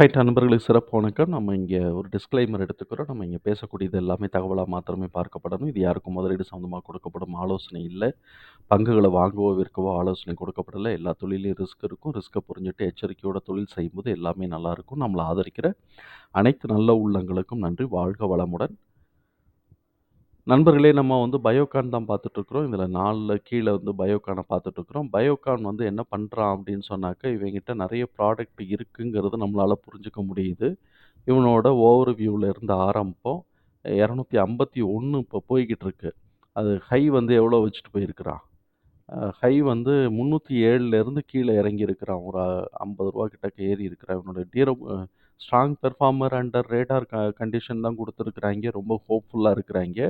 Right நண்பர்களுக்கு சிறப்பு வணக்கம். நம்ம இங்க ஒரு டிஸ்க்ளைமர் எடுத்துக்கிறோம். நம்ம இங்க பேசக்கூடியது எல்லாமே தகவலா மாத்திரமே பார்க்கப்படணும். இது யாருக்கும் முதலீடு சம்மந்தமா கொடுக்கப்படும் ஆலோசனை இல்ல. பங்குகள வாங்கவோ, விற்கவோ ஆலோசனை கொடுக்கப்படல. எல்லா தொழில்லயும் ரிஸ்க் இருக்கும். ரிஸ்க்க புரிஞ்சுட்டு எச்சரிக்கையோட தொழில் செய்யும்போது எல்லாமே நல்லாயிருக்கும். நம்மள ஆதரிக்கிற அனைத்து நல்ல உள்ளங்களுக்கும் நன்றி. வாழ்க வளமுடன். நண்பர்களே, நம்ம வந்து பயோகான் தான் பார்த்துட்ருக்குறோம். இதில 4ல கீழ வந்து பயோகான பார்த்துட்ருக்குறோம். பயோகான் வந்து என்ன பண்றான் அப்படின்னு சொன்னாக்க, இவன்கிட்ட நெறைய ப்ராடக்ட் இருக்குங்கிறது நம்மளால புரிஞ்சுக்க முடியுது. இவனோட ஓவர் இருந்து ஆரம்பிப்போம். 251 இப்போ போய்க்கிட்டு இருக்கு. அது ஹை வந்து எவ்வளோ வச்சுட்டு போயிருக்கிறான்? ஹை வந்து 307லேருந்து கீழ இறங்கியிருக்கிறான். ஒரு ரூ. 50 கிட்டக்க ஏறி இருக்கிறான். இவனோட strong performer under radar condition தான் குடுத்துருக்கிறாய்ங்க. ரொம்ப ஹோப்ஃபுல்லா இருக்கிறாய்ங்க.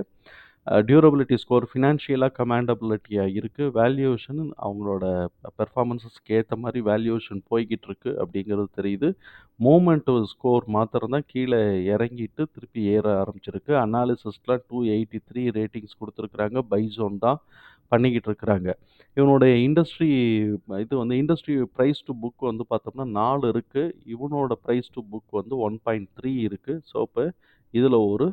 டியூரபிலிட்டி ஸ்கோர் ஃபினான்ஷியலா கமாண்டபிலிட்டியா இருக்கு. வேல்யூவேஷன் அவங்களோட பெர்ஃபார்மன்ஸஸ்க்கு ஏத்த மாரி வேல்யூவேஷன் போய்க்கிட்டு இருக்கு அப்படிங்கிறது தெரியுது. மூவ்மெண்ட் ஸ்கோர் மாத்திரம் தான் கீழ இறங்கிட்டு திருப்பி ஏற ஆரம்பிச்சிருக்கு. அனாலிசிஸ்ல 283 ரேட்டிங்ஸ் குடுத்துருக்காங்க. பை ஜோன் தான் பண்ணிக்கிட்டு இருக்கிறாங்க. இவனுடைய இது வந்து இண்டஸ்ட்ரி பிரைஸ் டூ புக் வந்து பார்த்தோம்னா 4 இருக்கு. இவனோட பிரைஸ் டூ புக் வந்து 1.3 இருக்கு. ஸோ, இப்ப இதுல ஒரு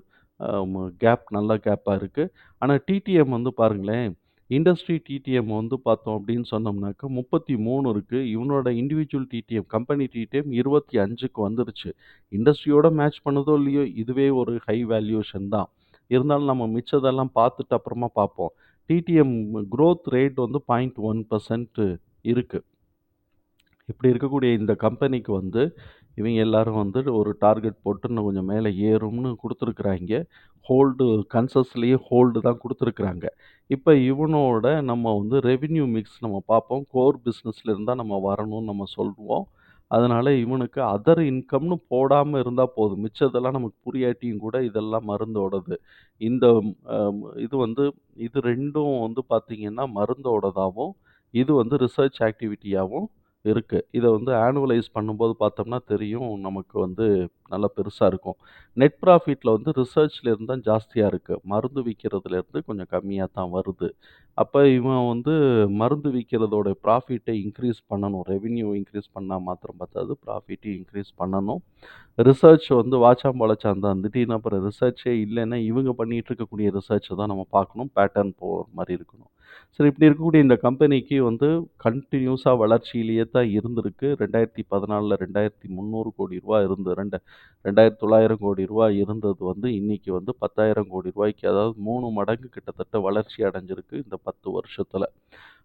நல்ல கேப்பா இருக்கு. ஆனா டிடிஎம் வந்து பாருங்களேன், இண்டஸ்ட்ரி டிடிஎம் வந்து பார்த்தோம் அப்படின்னு சொன்னோம்னாக்க 33 இருக்கு. இவனோட இண்டிவிஜுவல் டிடிஎம், கம்பெனி டிடிஎம் 25க்கு வந்துருச்சு. இண்டஸ்ட்ரியோட மேட்ச் பண்ணுதோ இல்லையோ, இதுவே ஒரு ஹை வேல்யூவேஷன் தான். இருந்தாலும் நம்ம மிச்சதெல்லாம் பார்த்துட்டு அப்புறமா பார்ப்போம். டிடிஎம் குரோத் ரேட் வந்து 0.1% இருக்கு. இப்படி இருக்கக்கூடிய இந்த கம்பெனிக்கு வந்து, இவைங்க எல்லாரும் வந்து ஒரு டார்கெட் போட்டு இன்னும் கொஞ்சம் மேல ஏறும்னு குடுத்துருக்குறாய்ங்க. ஹோல்டு கன்சஸ்லயே ஹோல்டு தான் குடுத்துருக்குறாங்க. இப்ப இவனோட நம்ம வந்து ரெவென்யூ மிக்ஸ் நம்ம பார்ப்போம். கோர் பிசினஸ்ல இருந்தா நம்ம வரணும்னு நம்ம சொல்லுவோம். அதனால இவனுக்கு அதர் இன்கம்னு போடாம இருந்தா போதும். மிச்சதெல்லாம் நமக்கு புரியாட்டியும் கூட இதெல்லாம் மருந்தோடது. இந்த அ இது வந்து இது 2ம் வந்து பார்த்தீங்கன்னா மருந்தோடதாவும், இது வந்து ரிசர்ச் ஆக்டிவிட்டியாவும் இருக்கு. இத வந்து ஆனுவலைஸ் பண்ணும்போது பார்த்தோம்னா தெரியும், நமக்கு வந்து நல்லா பெருசா இருக்கும். நெட் ப்ராஃபிட்ல வந்து ரிசர்ச்ல இருந்து தான் ஜாஸ்தியா இருக்கு. மருந்து விக்கிறதுலேருந்து கொஞ்சம் கம்மியா தான் வருது. அப்ப இவன் வந்து மருந்து விக்கிறதோட ப்ராஃபிட்ட இன்கிரீஸ் பண்ணணும். ரெவென்யூ இன்கிரீஸ் பண்ணா மாத்திரம் பத்தாது. ப்ராஃபிட்டையும் இன்கிரீஸ் பண்ணணும். ரிசர்ச் வந்து வாச்சான் பொழச்சான் தான். திடீர்னு அப்புறம் ரிசர்ச்சே இல்லன்னா, இவங்க பண்ணிட்டு இருக்கக்கூடிய ரிசர்ச்ச தான் நம்ம பார்க்கணும். பேட்டர்ன் போற மாரி இருக்கணும். சரி, இப்படி இருக்கக்கூடிய இந்த கம்பெனிக்கு வந்து கன்டினியூஸா வளர்ச்சியிலேயே தான் இருந்திருக்கு. 2014ல ரூ. 2,300 கோடி இருந்து 2,900 கோடி இருந்தது வந்து இன்னைக்கு வந்து ரூ. 10,000 கோடி அதாவது 3 மடங்கு கிட்டத்தட்ட வளர்ச்சி அடைஞ்சிருக்கு இந்த 10 வருஷத்துல.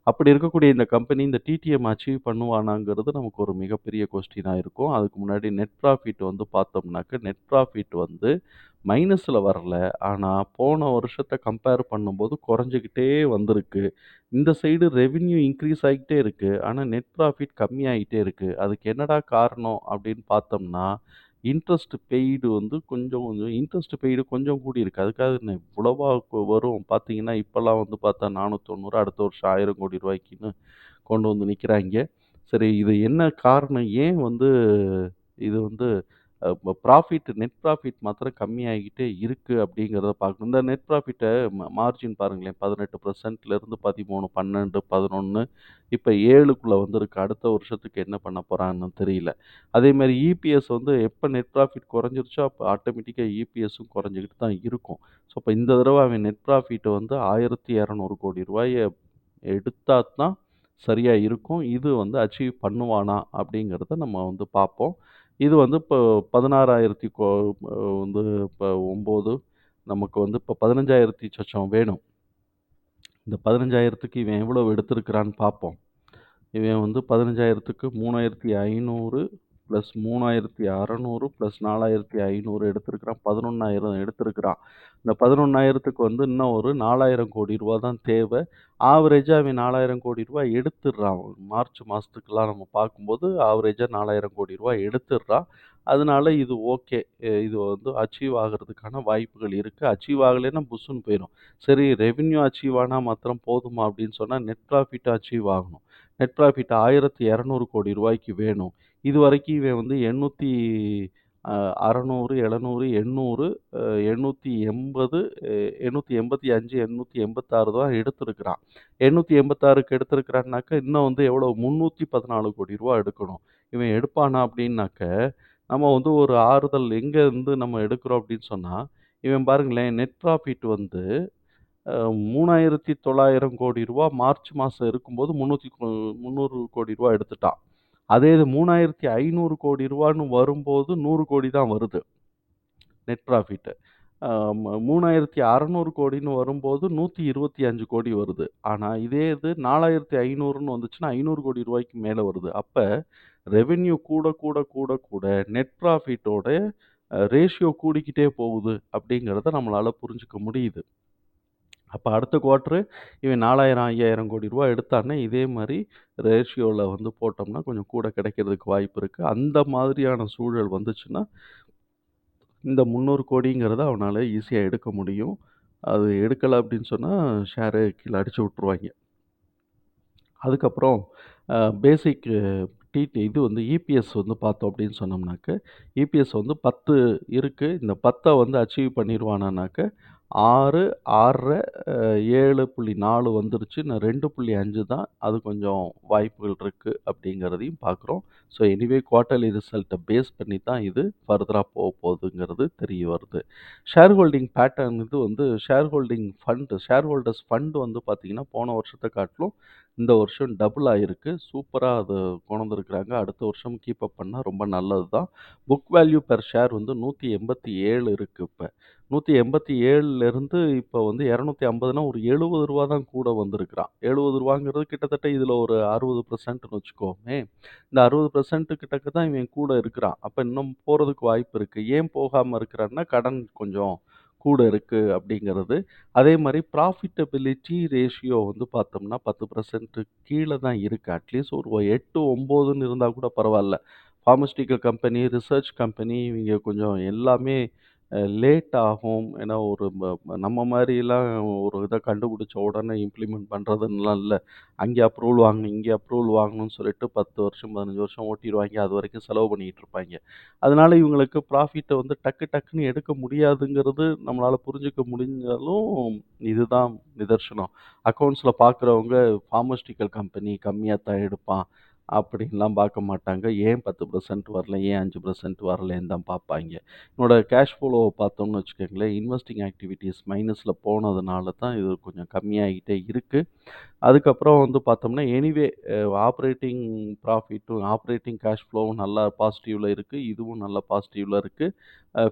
அப்படி இருக்கக்கூடிய இந்த கம்பெனி இந்த டிடிஎம் அச்சீவ் பண்ணுவானாங்கிறது நமக்கு ஒரு மிகப்பெரிய கொஸ்டினா இருக்கும். அதுக்கு முன்னாடி நெட் ப்ராஃபிட் வந்து பார்த்தோம்னாக்க, நெட் ப்ராஃபிட் வந்து மைனஸ்ல வரல. ஆனா போன வருஷத்த கம்பேர் பண்ணும்போது குறைஞ்சுகிட்டே வந்திருக்கு. இந்த சைடு ரெவென்யூ இன்கிரீஸ் ஆகிட்டே இருக்கு. ஆனா நெட் ப்ராஃபிட் கம்மியாயிட்டே இருக்கு. அதுக்கு என்னடா காரணம் அப்படின்னு பார்த்தோம்னா, இன்ட்ரெஸ்ட் பெய்டு வந்து கொஞ்சம் கொஞ்சம் இன்ட்ரெஸ்ட் பெய்டு கொஞ்சம் கூடியிருக்கு. அதுக்காக என்ன இவ்வளவா வரும் பார்த்தீங்கன்னா, இப்பலாம் வந்து பார்த்தா 490 அடுத்த வருஷம் ரூ. 1000 கோடி ரூவாய்க்குன்னு கொண்டு வந்து நிக்கிறாய்ங்க. சரி, இது என்ன காரணம்? ஏன் வந்து இது வந்து நெட் ப்ராஃபிட் மாத்திரம் கம்மியாகிட்டே இருக்கு அப்படிங்கிறத பார்க்கணும். இந்த நெட் ப்ராஃபிட்ட மார்ஜின் பாருங்களேன், 18%லேருந்து 13, 12, 11 இப்ப 7க்குள்ள வந்திருக்கு. அடுத்த வருஷத்துக்கு என்ன பண்ண போறான்னு தெரியல. அதேமாரி இபிஎஸ் வந்து எப்ப நெட் ப்ராஃபிட் குறைஞ்சிருச்சோ, அப்ப ஆட்டோமேட்டிக்கா இபிஎஸ்ஸும் குறைஞ்சுகிட்டு தான் இருக்கும். ஸோ, அப்ப இந்த தடவ அவன் நெட் ப்ராஃபிட் வந்து ரூ. 1,200 கோடி எடுத்தா தான் சரியா இருக்கும். இது வந்து அச்சீவ் பண்ணுவானா? அப்படிங்கிறத நம்ம வந்து பார்ப்போம். இது வந்து இப்போ 16,000 வந்து இப்போ 9 நமக்கு வந்து இப்போ 15,000 சொச்சம் வேணும். இந்த 15,000க்கு இவன் எவ்வளவு எடுத்திருக்கிறான்னு பார்ப்போம். இவன் வந்து 15,000க்கு 3,500 ப்ளஸ் 3,600 ப்ளஸ் 4,500 எடுத்திருக்கிறான். 11,000 எடுத்திருக்கிறான். இந்த 11,000க்கு வந்து இன்னும் ஒரு ரூ. 4,000 கோடி தான் தேவை. ஆவரேஜா அவன் ரூ. 4,000 கோடி எடுத்துடுறான். மார்ச் மாசத்துக்குலாம் நம்ம பார்க்கும்போது ஆவரேஜா ரூ. 4,000 கோடி எடுத்துடுறான். அதனால இது ஓகே. இது வந்து அச்சீவ் ஆகுறதுக்கான வாய்ப்புகள் இருக்கு. அச்சீவ் ஆகலைன்னா புஸ்ஸுன்னு போயிரும். சரி, ரெவென்யூ அச்சீவ் ஆனா மாத்திரம் போதுமா அப்படின்னு சொன்னா, நெட் ப்ராஃபிட் அச்சீவ் ஆகணும். நெட் ப்ராஃபிட் ரூ. 1,200 கோடி வேணும். இதுவரைக்கும் இவன் வந்து 800 600, 700, 800, 880, 885, 886 தான் எடுத்திருக்கிறான். 886க்கு எடுத்திருக்கிறான்னாக்க, இன்னும் வந்து எவ்வளோ ரூ. 314 கோடி எடுக்கணும். இவன் எடுப்பானா அப்படின்னாக்க, நம்ம வந்து ஒரு ஆறுதல் எங்க இருந்து நம்ம எடுக்கிறோம் அப்படின்னு சொன்னா, இவன் பாருங்களேன் நெட் ப்ராஃபிட் வந்து 3,900,00,00,000 மார்ச் மாசம் இருக்கும்போது 300,00,00,000 எடுத்துட்டான். அதே இது 3,500,00,00,000ன்னு வரும்போது 100,00,00,000 தான் வருது நெட் ப்ராஃபிட். அ ம 3,600,00,00,000ன்னு வரும்போது 125,00,00,000 வருது. ஆனா இதே இது 4,500ன்னு வந்துச்சுன்னா ரூ. 500,00,00,000 மேல வருது. அப்ப ரெவென்யூ கூட கூட கூட கூட நெட் ப்ராஃபிட்டோட ரேஷியோ கூடிக்கிட்டே போகுது அப்படிங்கிறத நம்மளால புரிஞ்சுக்க முடியுது. அப்ப அடுத்த குவார்ட்டரு இவன் 4,000, ரூ. 5,000,00,00,000 எடுத்தான்னா, இதே மாரி ரேஷியோல வந்து போட்டோம்னா, கொஞ்சம் கூட கிடைக்கிறதுக்கு வாய்ப்பு இருக்கு. அந்த மாதிரியான சூழல் வந்துச்சுன்னா, இந்த 300,00,00,000ங்கிறத அவனால ஈஸியா எடுக்க முடியும். அது எடுக்கல அப்படின்னு சொன்னா, ஷேர கீழ அடிச்சு விட்டுருவாய்ங்க. அதுக்கப்புறம் பேசிக் இது வந்து இபிஎஸ் வந்து பார்த்தோம் அப்படின்னு சொன்னோம்னாக்க, இபிஎஸ் வந்து 10 இருக்கு. இந்த 10 வந்து அச்சீவ் பண்ணிருவானானாக்க, 6, 6 1/2 7.4 வந்துருச்சு. இன்னும் 2.5 தான். அது கொஞ்சம் வாய்ப்புகள் இருக்கு அப்படிங்கிறதையும் பார்க்குறோம். ஸோ எனிவே குவார்ட்டர்லி ரிசல்ட்ட பேஸ் பண்ணி தான் இது ஃபர்தரா போகுதுங்கிறது தெரிய வருது. ஷேர் ஹோல்டிங் பேட்டர்ன் இது வந்து ஷேர் ஹோல்டர்ஸ் ஃபண்ட் வந்து பார்த்தீங்கன்னா, போன வருஷத்த காட்டிலும் இந்த வருஷம் டபுள் ஆயிருக்கு. சூப்பரா அத கொணர்ந்திருக்கிறாங்க. அடுத்த வருஷம் கீப் அப் பண்ணா ரொம்ப நல்லது தான். புக் வேல்யூ பெர் ஷேர் வந்து 187 இருக்கு இப்ப. 187லேருந்து இப்ப வந்து 250ன்னா ஒரு ரூ. 70 தான் கூட வந்திருக்கிறான். ரூ. 70ங்கிறது கிட்டத்தட்ட இதுல ஒரு 60%ன்னு வச்சுக்கோமே. இந்த 60% கிட்டக்க தான் இவன் கூட இருக்கிறான். அப்ப இன்னும் போறதுக்கு வாய்ப்பு இருக்கு. ஏன் போகாம இருக்கிறான்னா, கடன் கொஞ்சம் கூட இருக்கு அப்படிங்கிறது. அதே மாரி ப்ராஃபிட்டபிலிட்டி ரேஷியோ வந்து பார்த்தோம்னா 10% கீழ தான் இருக்கு. அட்லீஸ்ட் ஒரு 8, 9ன்னு இருந்தா கூட பரவால்ல. பார்மஸ்யூட்டிக்கல் கம்பெனி, ரிசர்ச் கம்பெனி இவங்க கொஞ்சம் எல்லாமே லேட் ஆகும். ஏன்னா ஒரு நம்ம மாரிலாம் ஒரு இத கண்டுபிடிச்ச உடனே இம்ப்ளிமெண்ட் பண்றதுன்னுலாம் இல்ல. அங்கே அப்ரூவல் வாங்கணும், இங்கே அப்ரூவல் வாங்கணும்னு சொல்லிட்டு 10 வருஷம், 15 வருஷம் ஓட்டிருவாய்ங்க. அதுவரைக்கும் செலவு பண்ணிக்கிட்டு இருப்பாய்ங்க. அதனால இவங்களுக்கு ப்ராஃபிட்ட வந்து டக்கு டக்குன்னு எடுக்க முடியாதுங்கிறது நம்மளால புரிஞ்சுக்க முடிஞ்சாலும், இதுதான் நிதர்சனம். அக்கவுண்ட்ஸ்ல பார்க்குறவங்க பார்மஸ்யூட்டிக்கல் கம்பெனி கம்மியா தான் எடுப்பான். அப்படின்லாம் பார்க்க மாட்டாங்க. ஏன் 10% வரல? ஏன் 5% வரலேன்னு தான் பார்ப்பாய்ங்க. என்னோட கேஷ் ஃப்ளோவ பார்த்தோம்னு வச்சுக்கங்களேன், இன்வெஸ்டிங் ஆக்டிவிட்டீஸ் மைனஸ்ல போனதுனால தான் இது கொஞ்சம் கம்மியாகிட்டே இருக்கு. அதுக்கப்புறம் வந்து பார்த்தோம்னா, எனிவே ஆப்பரேட்டிங் ப்ராஃபிட்டும், ஆப்பரேட்டிங் கேஷ் ஃப்ளோவும் நல்லா பாசிட்டிவ்ல இருக்கு. இதுவும் நல்லா பாசிட்டிவ்ல இருக்கு.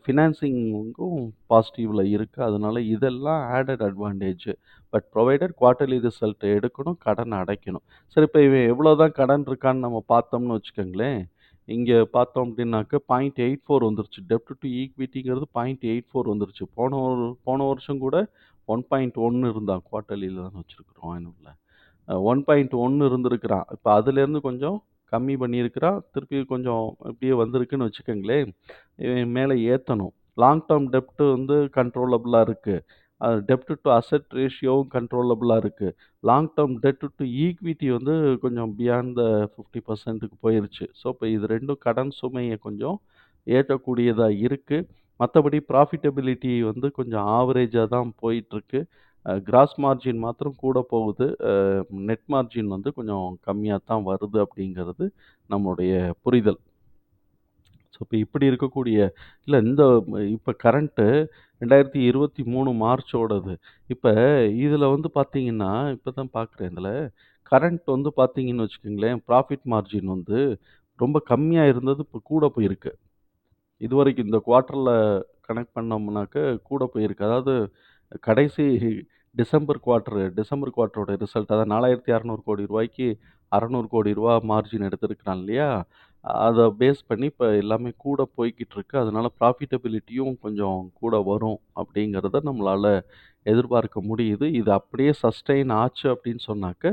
ஃபினான்சிங்கும் பாசிட்டிவ்ல இருக்கு. அதனால இதெல்லாம் added advantage. But provided quarterly result எடுக்கணும், கடன அடைக்கணும். சரி இப்ப இவன் எவ்வளோதான் கடன் இருக்கான்னு நம்ம பார்த்தோம்னு வச்சுக்கங்களேன், இங்க பார்த்தோம் அப்படின்னாக்க 0.84 வந்துருச்சு. டெப்ட் டூ ஈக்விட்டிங்கிறது 0.84 வந்துருச்சு. போன வருஷம் கூட 1.1 இருந்தான். குவார்ட்டர்லில தான வச்சிருக்கிறோம் ஆனுவல்ல. 1.1 இருந்திருக்கிறான். இப்ப அதிலேருந்து கொஞ்சம் கம்மி பண்ணியிருக்கிறான். திருப்பி கொஞ்சம் இப்படியே வந்திருக்குன்னு வச்சுக்கங்களேன். இவன் மேல ஏத்தணும். லாங் டெர்ம் டெப்ட் வந்து கண்ட்ரோலபிளா இருக்கு. டெப்ட் டூ அசெட் ரேஷியோவும் கண்ட்ரோலபிளா இருக்கு. Long term debt to equity வந்து கொஞ்சம் பியாண்ட் த 50%க்கு போயிருச்சு. ஸோ, இப்ப இது 2ம் கடன் சுமைய கொஞ்சம் ஏற்கக்கூடியதா இருக்கு. மத்தபடி ப்ராஃபிட்டபிலிட்டி வந்து கொஞ்சம் ஆவரேஜா தான் போயிட்டுருக்கு. கிராஸ் மார்ஜின் மாத்திரம் கூட போகுது. நெட் மார்ஜின் வந்து கொஞ்சம் கம்மியா தான் வருது அப்படிங்கிறது நம்முடைய புரிதல். ஸோ, இப்ப இப்படி இருக்கக்கூடிய இல்ல இந்த இப்ப கரண்ட்டு 2023 மார்ச்சோடது. இப்ப இதுல வந்து பார்த்தீங்கன்னா, இப்ப தான் பார்க்குறேன் இதுல. கரண்ட் வந்து பார்த்தீங்கன்னு வச்சுக்கங்களேன், ப்ராஃபிட் மார்ஜின் வந்து ரொம்ப கம்மியா இருந்தது, இப்ப கூட போயிருக்கு. இதுவரைக்கும் இந்த குவார்ட்டர்ல கனெக்ட் பண்ணோம்னாக்க கூட போயிருக்கு. அதாவது கடைசி டிசம்பர் குவார்ட்டரோட ரிசல்ட் அதான் ரூ. 4,600,00,00,000க்கு ரூ. 600,00,00,000 மார்ஜின் எடுத்திருக்கிறான் இல்லையா? அத பேஸ் பண்ணி இப்ப எல்லாமே கூட போய்க்கிட்டு இருக்கு. அதனால ப்ராஃபிட்டபிலிட்டியும் கொஞ்சம் கூட வரும் அப்படிங்கிறத நம்மளால எதிர்பார்க்க முடியுது. இது அப்படியே சஸ்டெயின் ஆச்சு அப்படின்னு சொன்னாக்க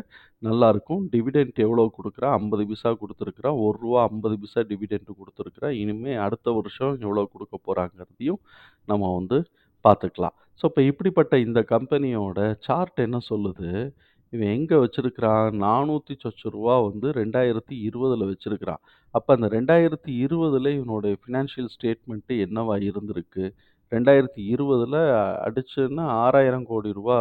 நல்லாருக்கும். டிவிடெண்ட் எவ்வளோ குடுக்குறான்? 50 பைசா குடுத்துருக்கிறான். ரூ. 1.50 டிவிடெண்ட் குடுத்துருக்கிறான். இனிமே அடுத்த வருஷம் எவ்வளோ குடுக்க போறாங்கிறதையும் நம்ம வந்து பார்த்துக்கலாம். ஸோ, இப்ப இப்படிப்பட்ட இந்த கம்பெனியோட சார்ட் என்ன சொல்லுது? இவன் எங்க வச்சிருக்கிறான்? 400 சொச்ச ரூவா வந்து 2020ல வச்சிருக்கிறான். அப்ப அந்த 2020ல இவனுடைய ஃபினான்ஷியல் ஸ்டேட்மெண்ட் என்னவா இருந்திருக்கு? 2020ல அடிச்சேன்னா ரூ. 6,000,00,00,000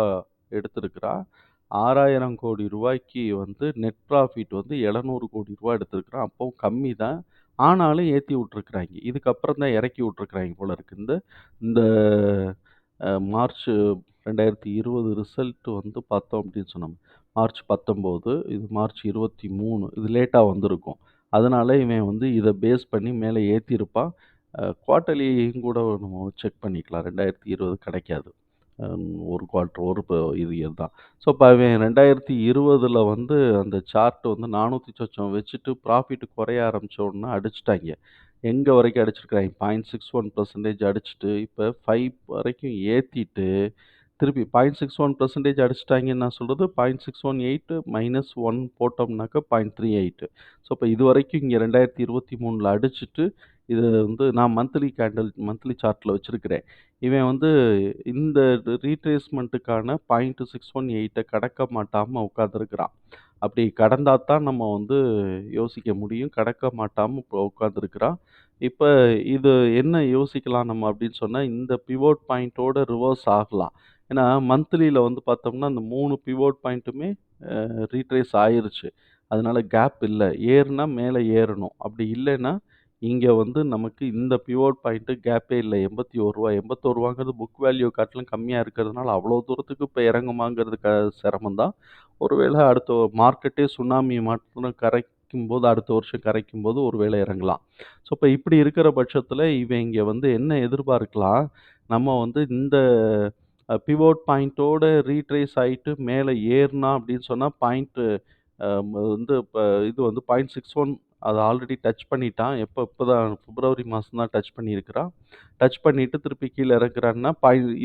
எடுத்திருக்கிறான். ரூ. 6,000,00,00,000 வந்து நெட் ப்ராஃபிட் வந்து ரூ. 700,00,00,000 எடுத்திருக்கிறான். அப்பவும் கம்மி தான். ஆனாலும் ஏத்தி விட்டுருக்காய்ங்க. இதுக்கப்புறம் தான் இறக்கி விட்டுருக்காய்ங்க போல இருக்கு. இந்த இந்த மார்ச் 2020 ரிசல்ட் வந்து பார்த்தோம் அப்படின்னு சொன்னோம். மார்ச் 19 இது மார்ச் 23 இது லேட்டா வந்திருக்கும். அதனால இவன் வந்து இத பேஸ் பண்ணி மேல ஏத்தியிருப்பான். குவார்ட்டர்லியும் கூட நம்ம செக் பண்ணிக்கலாம். 2020 கிடைக்காது. ஒரு குவார்ட்டர் ஒரு இது இதுதான். ஸோ, இப்ப அவன் 2020ல வந்து அந்த சார்ட் வந்து 400 சொச்சம் வச்சுட்டு ப்ராஃபிட் குறைய ஆரம்பிச்ச உடனே அடிச்சுட்டாய்ங்க. எங்க வரைக்கும் அடிச்சிருக்காய்ங்க 0.61% அடிச்சுட்டு, இப்ப 5 வரைக்கும் ஏத்திட்டு, திருப்பி 0.61% அடிச்சுட்டாய்ங்கன்னு நான் சொல்றது 0.618 மைனஸ் 1 போட்டோம்னாக்க 0.38. ஸோ, இப்ப இதுவரைக்கும் இங்க 2023ல அடிச்சுட்டு, இத வந்து நான் மந்த்லி சார்ட்ல வச்சிருக்கிறேன். இவன் வந்து இந்த ரீட்ரேஸ்மென்ட்டுக்கான 0.618 கடக்க மாட்டாம உட்கார்ந்திருக்கிறான். அப்படி கடந்தா தான் நம்ம வந்து யோசிக்க முடியும். கடக்க மாட்டாம இப்போ உட்கார்ந்திருக்கிறான். இப்ப இது என்ன யோசிக்கலாம் நம்ம அப்படின்னு சொன்னா, இந்த பிவோட் பாயிண்டோட ரிவர்ஸ் ஆகலாம். ஏன்னா மந்த்லில வந்து பார்த்தோம்னா, அந்த 3 பிவோட் பாயிண்ட்டுமே ரீட்ரேஸ் ஆயிருச்சு. அதனால கேப் இல்ல. ஏறுனா மேல ஏறணும். அப்படி இல்லைன்னா, இங்க வந்து நமக்கு இந்த பிவோட் பாயிண்ட் கேப்பே இல்ல. ரூ. 81 ரூ. 81ங்கிறது புக் வேல்யூ காட்டிலும் கம்மியா இருக்கிறதுனால, அவ்வளோ தூரத்துக்கு இப்ப இறங்குமாங்கிறது சிரமம் தான். ஒருவேள அடுத்த மார்க்கெட்டே சுனாமி மாட்டம் கரைக்கும்போது, அடுத்த வருஷம் கரைக்கும்போது ஒருவேளை இறங்கலாம். ஸோ, இப்ப இப்படி இருக்கிற பட்சத்தில, இவன் இங்க வந்து என்ன எதிர்பார்க்கலாம், நம்ம வந்து இந்த பிவோட் பாயிண்டோட ரீட்ரேஸ் ஆயிட்டு மேல ஏறுனான் அப்படின்னு சொன்னா, பாயிண்ட் வந்து இப்ப இது வந்து 0.61 அத ஆல்ரெடி டச் பண்ணிட்டான். இப்பதான் பிப்ரவரி மாசம் தான் டச் பண்ணியிருக்கிறான். டச் பண்ணிட்டு திருப்பி கீழ இறக்குறான்னா,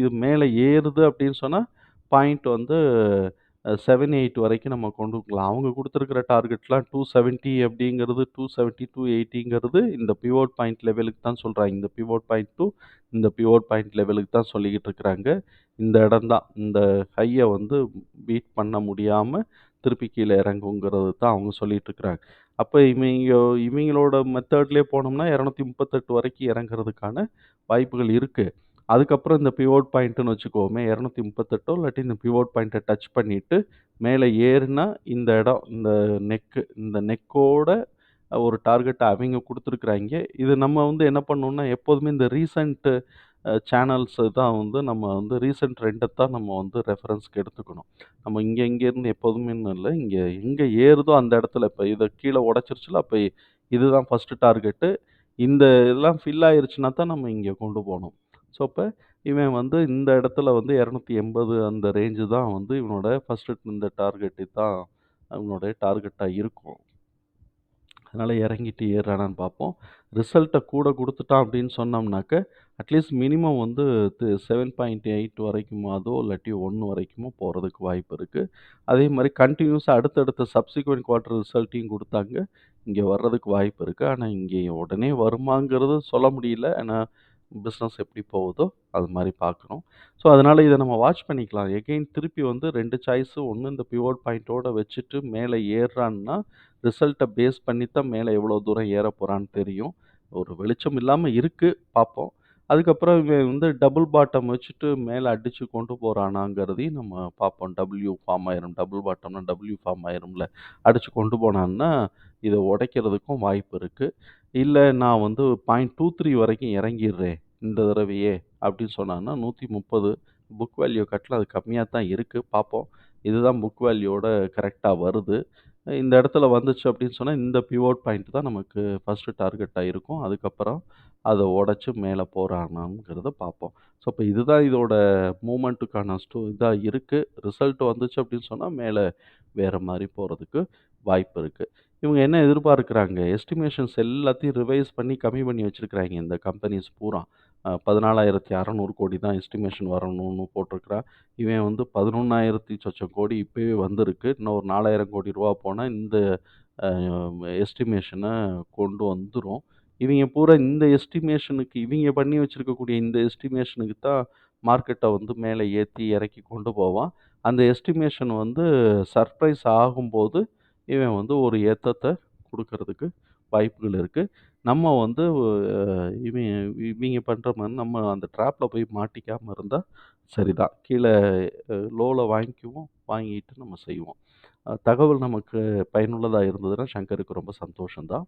இது மேல ஏறுது அப்படின்னு சொன்னா, பாயிண்ட் வந்து 78 வரைக்கும் நம்ம கொண்டு போகலாம். அவங்க குடுத்திருக்கிற டார்கெட்லாம் 270 அப்படிங்கிறது 270, 280ங்கிறது இந்த பிவோட் பாயிண்ட் லெவலுக்கு தான் சொல்றாங்க. இந்த பிவோட் பாயிண்ட் டூ இந்த பிவோட் பாயிண்ட் லெவலுக்கு தான் சொல்லிக்கிட்டு இருக்கிறாங்க. இந்த இடம் தான். இந்த ஹைய வந்து பீட் பண்ண முடியாம திருப்பி கீழ இறங்குங்கிறது தான் அவங்க சொல்லிட்டு இருக்கிறாங்க. அப்ப இவைங்களோட மெத்தட்லயே போனோம்னா 238 வரைக்கும் இறங்குறதுக்கான வாய்ப்புகள் இருக்கு. அதுக்கப்புறம் இந்த பிவோட் பாயிண்ட்டுன்னு வச்சுக்குவோமே 238 இல்லாட்டி இந்த பிவோட் பாயிண்ட்ட டச் பண்ணிட்டு, மேல ஏறுனா இந்த இடம், இந்த நெக்கோட ஒரு டார்கெட்ட அவைங்க குடுத்துருக்காய்ங்க. இது நம்ம வந்து என்ன பண்ணணும்னா, எப்போதுமே இந்த ரீசென்ட் சேனல்ஸ் தான் வந்து நம்ம வந்து ரீசென்ட் ட்ரெண்ட தான் நம்ம வந்து ரெஃபரன்ஸ்க்கு எடுத்துக்கணும். நம்ம இங்கேருந்து எப்போதுமேன்னு இல்ல. இங்க எங்க ஏறுதோ அந்த இடத்துல இப்ப இத கீழ உடைச்சிருச்சுல, அப்ப இதுதான் ஃபர்ஸ்ட்டு டார்கெட்டு. இந்த இதெல்லாம் ஃபில் ஆயிருச்சுனா தான் நம்ம இங்க கொண்டு போணும். ஸோ, அப்ப இவன் வந்து இந்த இடத்துல வந்து 280 அந்த ரேஞ்சு தான் வந்து இவனோட ஃபர்ஸ்ட்டு இந்த டார்கெட் தான் அவனுடைய டார்கெட்டா இருக்கும். அதனால இறங்கிட்டு ஏறுறானான்னு பார்ப்போம். ரிசல்ட்ட கூட குடுத்துட்டான் அப்படின்னு சொன்னோம்னாக்க, அட்லீஸ்ட் மினிமம் வந்து 7.8 வரைக்குமாதோ, இல்லாட்டி 1 வரைக்குமோ போறதுக்கு வாய்ப்பு இருக்கு. அதே மாரி கன்டினியூஸா அடுத்தடுத்த சப்சிக்வெண்ட் குவார்ட்டர் ரிசல்ட்டையும் குடுத்தாங்க. இங்க வர்றதுக்கு வாய்ப்பு இருக்கு. ஆனா, இங்கே உடனே வருமாங்கிறது சொல்ல முடியல. ஏன்னா, பிசினஸ் எப்படி போகுதோ, அது மாரி பார்க்கணும். ஸோ, அதனால இத நம்ம வாட்ச் பண்ணிக்கலாம். எகைன் திருப்பி வந்து 2 சாய்ஸு. ஒண்ணு இந்த பிவோட் பாயிண்டோட வச்சுட்டு மேல ஏறுறான்னா, ரிசல்ட்ட பேஸ் பண்ணி தான் மேல எவ்வளோ தூரம் ஏறப் போறான்னு தெரியும். ஒரு வெளிச்சம் இல்லாம இருக்கு, பார்ப்போம். அதுக்கப்புறம் இவன் வந்து டபுள் பாட்டம் வச்சுட்டு மேல அடிச்சு கொண்டு போறானாங்கிறதையும் நம்ம பார்ப்போம். ஃபார்ம் ஆயிரும். டபுள் பாட்டம்னா ஃபார்ம் ஆயிரும்ல. அடிச்சு கொண்டு போனான்னா, இத உடைக்கிறதுக்கும் வாய்ப்பு இருக்கு. இல்ல நான் வந்து 0.23 வரைக்கும் இறங்கிர்றேன், இந்த தடவையே அப்படின்னு சொன்னான்னா, 130 புக் வேல்யூ காட்டிலும் அது கம்மியா தான் இருக்கு. பார்ப்போம். இதுதான் புக் வேல்யூவோட கரெக்ட்டா வருது. இந்த இடத்துல வந்துச்சு அப்படின்னு சொன்னா, இந்த பிவோட் பாயிண்ட் தான் நமக்கு ஃபர்ஸ்ட்டு டார்கெட்டா இருக்கும். அதுக்கப்புறம் அத உடைச்சு மேல போறானாங்கிறத பார்ப்போம். ஸோ, இப்ப இதுதான் இதோட மூவ்மெண்ட்டுக்கான இதா இருக்கு. ரிசல்ட் வந்துச்சு அப்படின்னு சொன்னா, மேல வேற மாரி போறதுக்கு வாய்ப்பு இருக்கு. இவங்க என்ன எதிர்பார்க்கிறாங்க, எஸ்டிமேஷன்ஸ் எல்லாத்தையும் ரிவைஸ் பண்ணி கம்மி பண்ணி வச்சிருக்கிறாய்ங்க இந்த கம்பெனிஸ் பூரா. 14,600 கோடி தான் எஸ்டிமேஷன் வரணும்னு போட்டிருக்கிறான். இவன் வந்து 11,000 சொச்சம் கோடி இப்பவே வந்திருக்கு. இன்னும் ஒரு ரூ. 4,000 கோடி போனா இந்த அ எஸ்டிமேஷன கொண்டு வந்துரும். இவைங்க பூரா இந்த எஸ்டிமேஷனுக்கு இவைங்க பண்ணி வச்சிருக்கக்கூடிய இந்த எஸ்டிமேஷனுக்கு தான் மார்க்கெட்ட வந்து மேல ஏத்தி இறக்கி கொண்டு போவான். அந்த எஸ்டிமேஷன் வந்து சர்ப்ரைஸ் ஆகும்போது, இவன் வந்து ஒரு ஏத்தத்த குடுக்கறதுக்கு வாய்ப்புகள் இருக்கு. நம்ம வந்து இவன் இவிங்க பண்ற மாரி நம்ம அந்த ட்ராப்ல போய் மாட்டிக்காம இருந்தா சரிதான். கீழ லோல வாங்கிக்குவோம். வாங்கிட்டு நம்ம செய்வோம். தகவல் நமக்கு பயனுள்ளதா இருந்ததுன்னா, சங்கருக்கு ரொம்ப சந்தோஷம் தான்.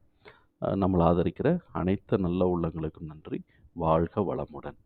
நம்மள ஆதரிக்கிற அனைத்து நல்ல உள்ளங்களுக்கும் நன்றி. வாழ்க வளமுடன்.